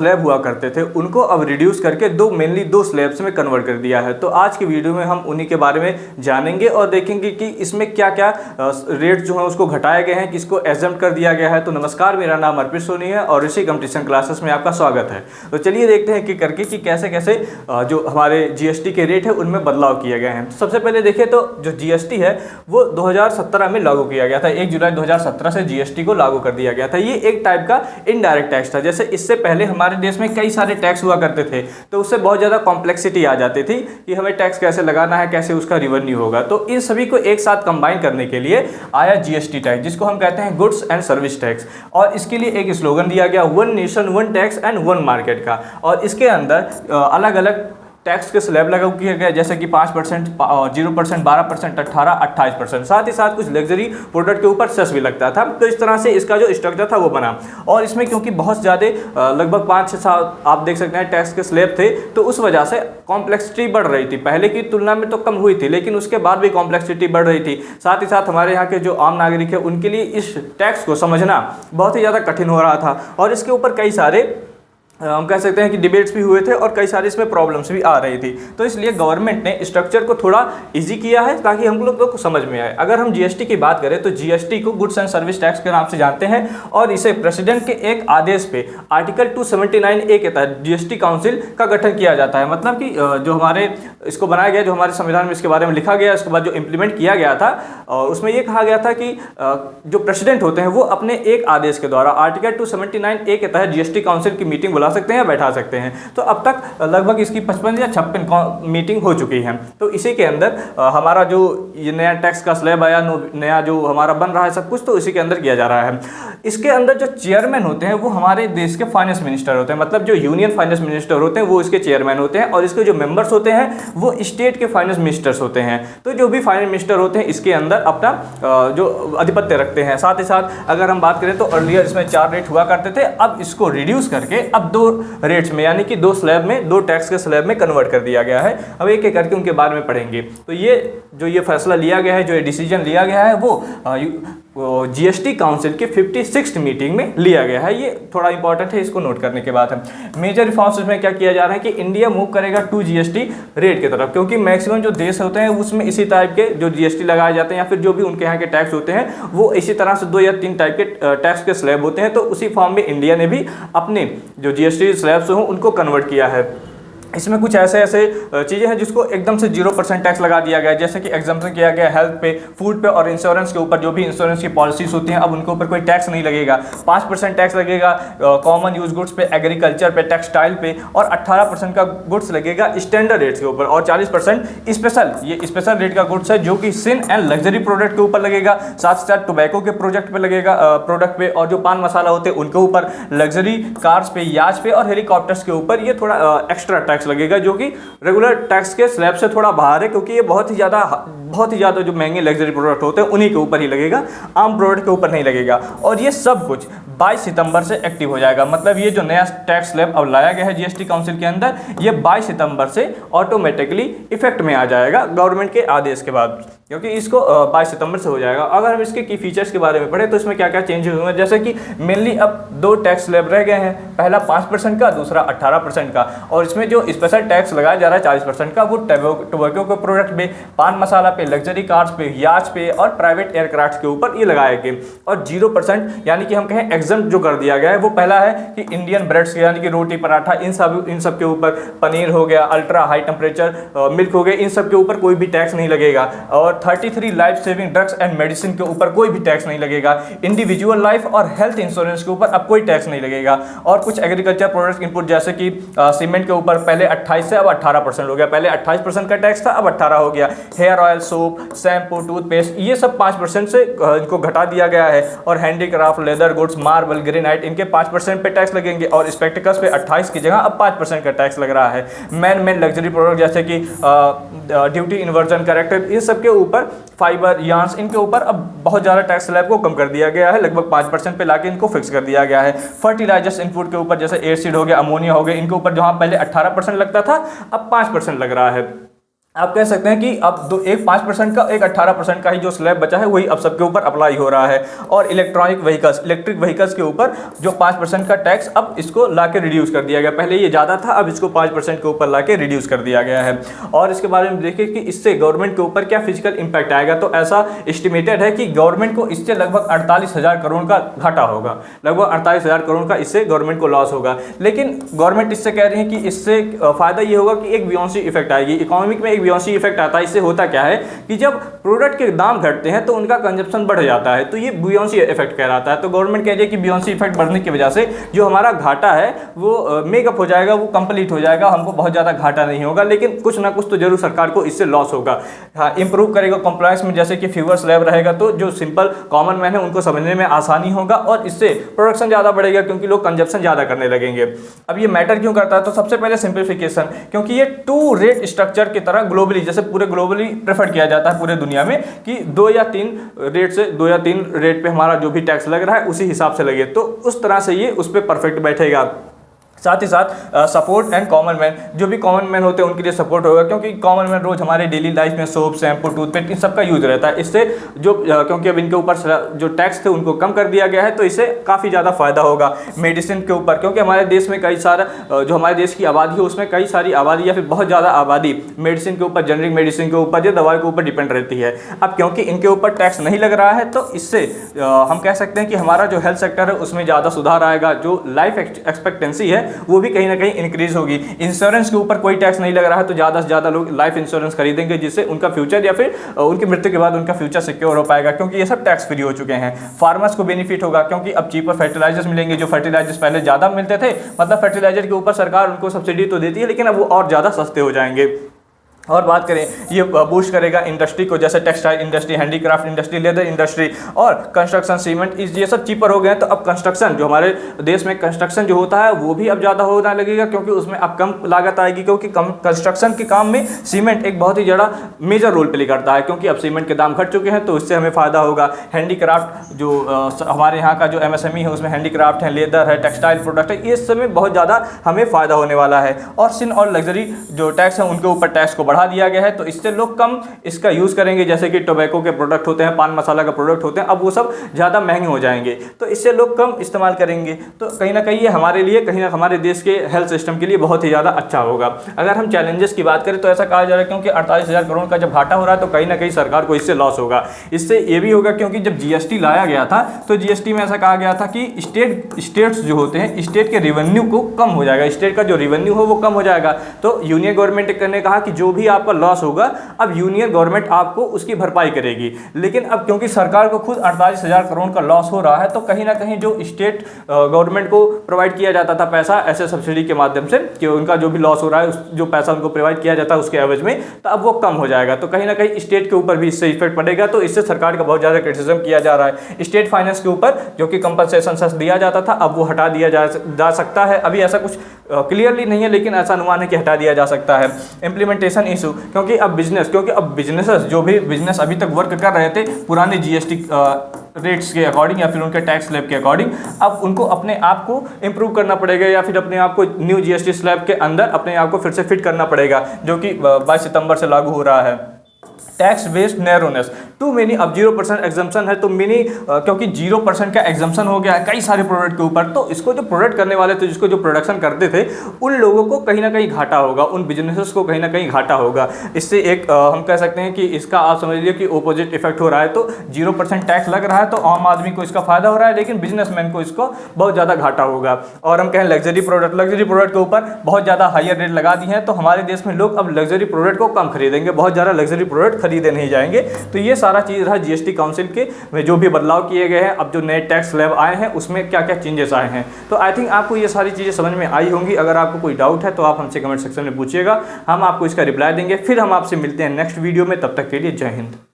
Slab हुआ करते थे उनको अब रिड्यूस करके मेनली दो स्लैब्स में कन्वर्ट कर दिया है। तो आज की वीडियो में हम उन्हीं के बारे में जानेंगे और देखेंगे कि इसमें क्या क्या रेट जो है उसको घटाए गए हैं, किसको एग्जम्प्ट कर दिया गया है। तो नमस्कार, मेरा नाम अर्पित सोनी है और ऋषि कंपटीशन क्लासेस में आपका स्वागत है। तो चलिए देखते हैं कि कैसे कैसे जो हमारे जीएसटी के रेट है उनमें बदलाव किए गए हैं। तो सबसे पहले देखें तो जो जीएसटी है वो 2017 में लागू किया गया था। 1 जुलाई 2017 से जीएसटी को लागू कर दिया गया था। ये एक टाइप का इनडायरेक्ट टैक्स था। जैसे इससे पहले हमारे देश में कई सारे टैक्स हुआ करते थे तो उससे बहुत ज़्यादा कॉम्प्लेक्सिटी आ जाती थी कि हमें टैक्स कैसे लगाना है, कैसे उसका रिवेन्यू होगा। तो इन सभी को एक साथ कंबाइन करने के लिए आया जीएसटी टैक्स, जिसको हम कहते हैं गुड्स एंड सर्विस टैक्स। और इसके लिए एक स्लोगन दिया गया, one nation one tax and one market का। और इसके अंदर अलग अलग टैक्स के स्लैब लागू किया गया, जैसे कि 5%, 0%, 12%, 18%, 28%। साथ ही साथ कुछ लग्जरी प्रोडक्ट के ऊपर सेस भी लगता था। तो इस तरह से इसका जो स्ट्रक्चर था वो बना। और इसमें क्योंकि बहुत ज़्यादा लगभग 5-6 आप देख सकते हैं टैक्स के स्लैब थे, तो उस वजह से कॉम्प्लेक्सिटी बढ़ रही थी। पहले की तुलना में तो कम हुई थी, लेकिन उसके बाद भी कॉम्प्लेक्सिटी बढ़ रही थी। साथ ही साथ हमारे यहाँ के जो आम नागरिक है उनके लिए इस टैक्स को समझना बहुत ही ज़्यादा कठिन हो रहा था। और इसके ऊपर कई सारे हम कह सकते हैं कि डिबेट्स भी हुए थे और कई सारी इसमें प्रॉब्लम्स भी आ रही थी। तो इसलिए गवर्नमेंट ने स्ट्रक्चर को थोड़ा इजी किया है ताकि हम लोग को समझ में आए। अगर हम जीएसटी की बात करें तो जीएसटी को गुड्स एंड सर्विस टैक्स के नाम से जानते हैं और इसे प्रेसिडेंट के एक आदेश पे आर्टिकल 279A के तहत जीएसटी काउंसिल का गठन किया जाता है। मतलब कि जो हमारे इसको बनाया गया, जो हमारे संविधान में इसके बारे में लिखा गया, उसके बाद जो इम्प्लीमेंट किया गया था और उसमें यह कहा गया था कि जो प्रेसिडेंट होते हैं वो अपने एक आदेश के द्वारा आर्टिकल 279A के तहत जीएसटी काउंसिल की मीटिंग बुला सकते हैं, बैठा सकते हैं। तो अब तक लगभग इसकी 55 या 56 मीटिंग हो चुकी है। तो इसी के अंदर हमारा जो ये नया टैक्स का स्लैब आया, नया जो हमारा बन रहा है सब कुछ, तो इसी के अंदर किया जा रहा है। इसके अंदर जो चेयरमैन होते हैं वो हमारे देश के फाइनेंस मिनिस्टर होते हैं। मतलब जो यूनियन फाइनेंस मिनिस्टर होते हैं वो इसके चेयरमैन होते हैं और इसके जो मेंबर्स होते हैं वो स्टेट के फाइनेंस मिनिस्टर्स होते हैं। तो जो भी फाइनेंस मिनिस्टर होते हैं इसके अंदर अपना जो आधिपत्य रखते हैं। साथ ही साथ अगर हम बात करें तो अर्लियर इसमें 4 रेट हुआ करते थे, अब इसको रिड्यूस करके अब 2 रेट्स में, यानी कि 2 स्लैब में, 2 टैक्स के स्लैब में कन्वर्ट कर दिया गया है। अब एक एक करके उनके बारे में पढ़ेंगे। तो ये फैसला लिया गया है, जो ये डिसीजन लिया गया है वो जीएसटी काउंसिल की 56th मीटिंग में लिया गया है। ये थोड़ा इंपॉर्टेंट है, इसको नोट करने के बाद है। मेजर रिफॉर्म्स इसमें क्या किया जा रहा है कि इंडिया मूव करेगा 2 जीएसटी रेट की तरफ, क्योंकि मैक्सिमम जो देश होते हैं उसमें इसी टाइप के जो जीएसटी लगाए जाते हैं या फिर जो भी उनके यहाँ के टैक्स होते हैं वो इसी तरह से 2 या 3 टाइप के टैक्स के स्लैब होते हैं। तो उसी फॉर्म में इंडिया ने भी अपने जो जीएसटी स्लैब्स हों उनको कन्वर्ट किया है। इसमें कुछ ऐसे चीज़ें हैं जिसको एकदम से 0% टैक्स लगा दिया गया है, जैसे कि एग्जम्पशन किया गया हेल्थ पे, फूड पे और इंश्योरेंस के ऊपर। जो भी इंश्योरेंस की पॉलिसीज होती हैं अब उनके ऊपर कोई टैक्स नहीं लगेगा। 5% टैक्स लगेगा कॉमन यूज गुड्स पे, एग्रीकल्चर पे, टेक्सटाइल पे, और 18% का गुड्स लगेगा स्टैंडर्ड रेट्स के ऊपर, और 40% स्पेशल, ये स्पेशल रेट का गुड्स है जो कि सिन एंड लग्जरी प्रोडक्ट के ऊपर लगेगा। साथ ही साथ टोबैको के प्रोडक्ट पे लगेगा, प्रोडक्ट पे, और जो पान मसाला होते हैं उनके ऊपर, लग्जरी कार्स पे, याच पे और हेलीकॉप्टर्स के ऊपर ये थोड़ा एक्स्ट्रा टैक्स लगेगा, जो कि रेगुलर टैक्स के स्लैब से थोड़ा बाहर है, क्योंकि ये बहुत ही ज़्यादा जो महंगे लग्जरी प्रोडक्ट होते हैं उन्हीं के ऊपर ही लगेगा, आम प्रोडक्ट के ऊपर नहीं लगेगा। और ये सब कुछ 22 सितंबर से एक्टिव हो जाएगा। मतलब ये जो नया टैक्स स्लैब अब लाया गया है जीएसटी काउंसिल के अंदर, ये 22 सितंबर से ऑटोमेटिकली इफेक्ट में आ जाएगा गवर्नमेंट के आदेश के बाद, क्योंकि इसको 22 सितंबर से हो जाएगा। अगर हम इसके की फीचर्स के बारे में पढ़ें तो इसमें क्या क्या चेंजेस हुए हैं, जैसे कि मेनली अब 2 टैक्स स्लैब रह गए हैं, पहला 5% का, दूसरा 18% का। और इसमें जो स्पेशल टैक्स लगाया जा रहा है 40% का, वो टोबैको के प्रोडक्ट पे, पान मसाला पे, लग्जरी कार्स पे, याच पे और प्राइवेट एयरक्राफ्ट के ऊपर ये लगाए गए। और 0% यानी कि हम कहें एग्जम्प्ट जो कर दिया गया है, वो पहला है कि इंडियन ब्रेड्स यानी कि रोटी, पराठा, इन सब के ऊपर, पनीर हो गया, अल्ट्रा हाई टेम्परेचर मिल्क हो गया, इन सब के ऊपर कोई भी टैक्स नहीं लगेगा। और 33 life saving drugs and medicine के ऊपर कोई भी टैक्स नहीं लगेगा। इंडिविजुअल लाइफ और हेल्थ इंश्योरेंस के ऊपर अब कोई टैक्स नहीं लगेगा। और कुछ एग्रीकल्चर प्रोडक्ट इनपुट जैसे कि सीमेंट के ऊपर पहले 28 से अब 18% हो गया, पहले 28% का टैक्स था, अब 18 हो गया। Hair oil, soap, shampoo, toothpaste, ये सब 5% से इनको घटा दिया गया है। और handicraft, leather goods, marble, granite, इनके 5% पे टैक्स लगेंगे। और स्पेक्टिकल्स पे 28 की जगह अब 5% का टैक्स लग रहा है। मेन लग्जरी प्रोडक्ट जैसे कि ड्यूटी इन्वर्जन करेक्टर, इन सब के ऊपर, फाइबर, यार्न्स, इनके ऊपर अब बहुत ज़्यादा टैक्स स्लैब को कम कर दिया गया है, लगभग 5% पे लाके इनको फिक्स कर दिया गया है। फर्टिलाइजर्स इनपुट के ऊपर जैसे एसिड हो गया, अमोनिया हो गया, इनके ऊपर जहाँ पहले 18% लगता था अब 5% लग रहा है। आप कह सकते हैं कि अब एक 5% का, एक 18% का ही जो स्लैब बचा है वही अब सबके ऊपर अप्लाई हो रहा है। और इलेक्ट्रिक व्हीकल्स के ऊपर जो 5% का टैक्स अब इसको ला के रिड्यूस कर दिया गया। पहले ये ज़्यादा था, अब इसको 5% के ऊपर ला के रिड्यूस कर दिया गया है। और इसके बारे में देखिए कि इससे गवर्नमेंट के ऊपर क्या फिजिकल इम्पैक्ट आएगा। तो ऐसा एस्टिमेटेड है कि गवर्नमेंट को इससे लगभग 48,000 करोड़ का घाटा होगा, लगभग 48,000 करोड़ का इससे गवर्नमेंट को लॉस होगा। लेकिन गवर्नमेंट इससे कह रही है कि इससे फायदा ये होगा कि एक बियोंसी इफेक्ट आएगी इकोनॉमिक में, बियोंसी इफेक्ट आता है। इससे होता क्या है कि जब प्रोडक्ट के दाम घटते हैं तो उनका कंजप्शन बढ़ जाता है, तो ये बियोंसी इफेक्ट कहलाता है। तो गवर्नमेंट कह रही है कि बियोंसी इफेक्ट बढ़ने की वजह से जो हमारा घाटा है वो मेकअप हो जाएगा, वो कंप्लीट हो जाएगा, हमको बहुत ज़्यादा घाटा नहीं होगा। लेकिन कुछ ना कुछ तो जरूर सरकार को इससे लॉस होगा। हाँ, इंप्रूव करेगा कंप्लायंस में, जैसे कि फीवर स्लैब रहेगा तो जो सिंपल कॉमन मैन है उनको समझने में आसानी होगा और इससे प्रोडक्शन ज़्यादा बढ़ेगा क्योंकि लोग कंजप्शन ज़्यादा करने लगेंगे। अब ये मैटर क्यों करता है? तो सबसे पहले सिंप्लीफिकेशन, क्योंकि ये 2 रेट स्ट्रक्चर की तरह ग्लोबली, जैसे पूरे ग्लोबली प्रेफर किया जाता है पूरे दुनिया में कि 2 या 3 रेट पे हमारा जो भी टैक्स लग रहा है उसी हिसाब से लगे, तो उस तरह से ये उस पर परफेक्ट बैठेगा। साथ ही साथ सपोर्ट एंड कॉमन मैन, जो भी कॉमन मैन होते हैं उनके लिए सपोर्ट होगा, क्योंकि कॉमन मैन रोज हमारे डेली लाइफ में सोप, शैम्पू, टूथपेस्ट इन सबका यूज रहता है। इससे जो क्योंकि अब इनके ऊपर जो टैक्स थे उनको कम कर दिया गया है, तो इससे काफ़ी ज़्यादा फायदा होगा। मेडिसिन के ऊपर, क्योंकि हमारे देश में कई सारा जो हमारे देश की आबादी है उसमें कई सारी आबादी या फिर बहुत ज़्यादा आबादी मेडिसिन के ऊपर, जेनरिक मेडिसिन के ऊपर या दवाई के ऊपर डिपेंड रहती है। अब क्योंकि इनके ऊपर टैक्स नहीं लग रहा है तो इससे हम कह सकते हैं कि हमारा जो हेल्थ सेक्टर है उसमें ज़्यादा सुधार आएगा। जो लाइफ एक्सपेक्टेंसी है वो भी कहीं ना कहीं इंक्रीज होगी। इंश्योरेंस के ऊपर कोई टैक्स नहीं लग रहा है तो ज़्यादा से ज़्यादा लोग लाइफ इंश्योरेंस खरीदेंगे, जिससे उनका फ्यूचर या फिर उनकी मृत्यु के बाद उनका फ्यूचर सिक्योर हो पाएगा, क्योंकि ये सब टैक्स फ्री हो चुके हैं। फार्मर्स को बेनिफिट होगा क्योंकि अब चीपर फर्टिलाइजर्स मिलेंगे। जो फर्टिलाइजर्स पहले ज़्यादा मिलते थे, मतलब फर्टिलाइजर के ऊपर सरकार उनको सब्सिडी तो देती है लेकिन अब वो और ज़्यादा सस्ते हो जाएंगे। और बात करें, ये बूस्ट करेगा इंडस्ट्री को, जैसे textile industry, handicraft industry, leather industry और कंस्ट्रक्शन, सीमेंट, ये सब चीपर हो गए हैं। तो अब कंस्ट्रक्शन, जो हमारे देश में कंस्ट्रक्शन जो होता है वो भी अब ज़्यादा होने लगेगा, क्योंकि उसमें अब कम लागत आएगी। क्योंकि कंस्ट्रक्शन के काम में सीमेंट एक बहुत ही ज़्यादा मेजर रोल प्ले करता है, क्योंकि अब सीमेंट के दाम घट चुके हैं तो इससे हमें फ़ायदा होगा। हैंडीक्राफ्ट, जो हमारे यहाँ का जो MSME है उसमें हैंडीक्राफ्ट है, लेदर है, टेक्सटाइल प्रोडक्ट है, ये सब में बहुत ज़्यादा हमें फ़ायदा होने वाला है। और सिन और लग्जरी जो टैक्स है उनके ऊपर टैक्स को बढ़ा दिया गया है, तो इससे लोग कम इसका यूज़ करेंगे। जैसे कि टोबैको के प्रोडक्ट होते हैं, पान मसाला का प्रोडक्ट होते हैं, अब वो सब ज़्यादा महंगे हो जाएंगे, तो इससे लोग कम इस्तेमाल करेंगे। तो कहीं ना कहीं ये हमारे लिए, कहीं ना हमारे देश के हेल्थ सिस्टम के लिए बहुत ही ज़्यादा अच्छा होगा। अगर हम चैलेंजेस की बात करें तो ऐसा कहा जा रहा है क्योंकि 48,000 करोड़ का जब घाटा हो रहा है तो कहीं ना कहीं सरकार को इससे लॉस होगा। इससे ये भी होगा क्योंकि जब GST लाया गया था तो GST में ऐसा कहा गया था कि स्टेट्स जो होते हैं, स्टेट के रेवेन्यू को कम हो जाएगा, स्टेट का जो रेवेन्यू हो वो कम हो जाएगा। तो यूनियन गवर्नमेंट ने कहा कि जो भी आपका लॉस होगा अब यूनियन गवर्नमेंट आपको उसकी भरपाई करेगी। लेकिन अब क्योंकि सरकार को खुद 48,000 करोड़ का लॉस हो रहा है तो कहीं ना कहीं जो स्टेट गवर्नमेंट को प्रोवाइड किया जाता था पैसा ऐसे सब्सिडी के माध्यम से, कि उनका जो भी लॉस हो रहा है जो पैसा उनको प्रोवाइड किया जाता है उसके एवज में, तो अब वो कम हो जाएगा। तो कहीं ना कहीं स्टेट के ऊपर भी इससे इफेक्ट पड़ेगा। तो इससे सरकार का बहुत ज़्यादा क्रिटिसिज्म किया जा रहा है। स्टेट फाइनेंस के ऊपर जो कि कंपनसेशन सेस दिया जाता था अब वो हटा दिया जा सकता है। अभी ऐसा कुछ क्लियरली नहीं है लेकिन ऐसा अनुमान है कि हटा दिया जा सकता है। इम्प्लीमेंटेशन इशू, क्योंकि अब बिजनेसेस जो भी बिजनेस अभी तक वर्क कर रहे थे पुराने GST रेट्स के अकॉर्डिंग या फिर उनके टैक्स स्लैब के अकॉर्डिंग, अब उनको अपने आप को इम्प्रूव करना पड़ेगा या फिर अपने आप को न्यू GST स्लैब के अंदर अपने आप को फिर से फिट करना पड़ेगा, जो कि 22 सितंबर से लागू हो रहा है। Tax based narrowness, too many, अब 0% एग्जम्पशन है तो मेनी, क्योंकि 0% का एग्जम्पशन हो गया है कई सारे प्रोडक्ट के ऊपर, तो इसको जो प्रोडक्ट करने वाले थे, जिसको जो प्रोडक्शन करते थे, उन लोगों को कहीं ना कहीं घाटा होगा, उन बिजनेसेस को कहीं ना कहीं घाटा होगा। इससे एक हम कह सकते हैं कि इसका आप समझ लीजिए कि ऑपोजिट इफेक्ट हो रहा है। तो 0% टैक्स लग रहा है तो आम आदमी को इसका फायदा हो रहा है, लेकिन बिजनेसमैन को इसको बहुत ज़्यादा घाटा होगा। और हम कहें लग्जरी प्रोडक्ट के ऊपर बहुत ज़्यादा हायर रेट लगा दी है, तो हमारे देश में लोग अब लग्जरी प्रोडक्ट को कम खरीदेंगे, बहुत ज़्यादा लग्जरी प्रोडक्ट खरीदे नहीं जाएंगे। तो ये सारा चीज़ रहा GST काउंसिल के में जो भी बदलाव किए गए हैं। अब जो नए टैक्स स्लैब आए हैं उसमें क्या क्या चेंजेस आए हैं, तो आई थिंक आपको ये सारी चीज़ें समझ में आई होंगी। अगर आपको कोई डाउट है तो आप हमसे कमेंट सेक्शन में पूछिएगा, हम आपको इसका रिप्लाई देंगे। फिर हम आपसे मिलते हैं नेक्स्ट वीडियो में, तब तक के लिए जय हिंद।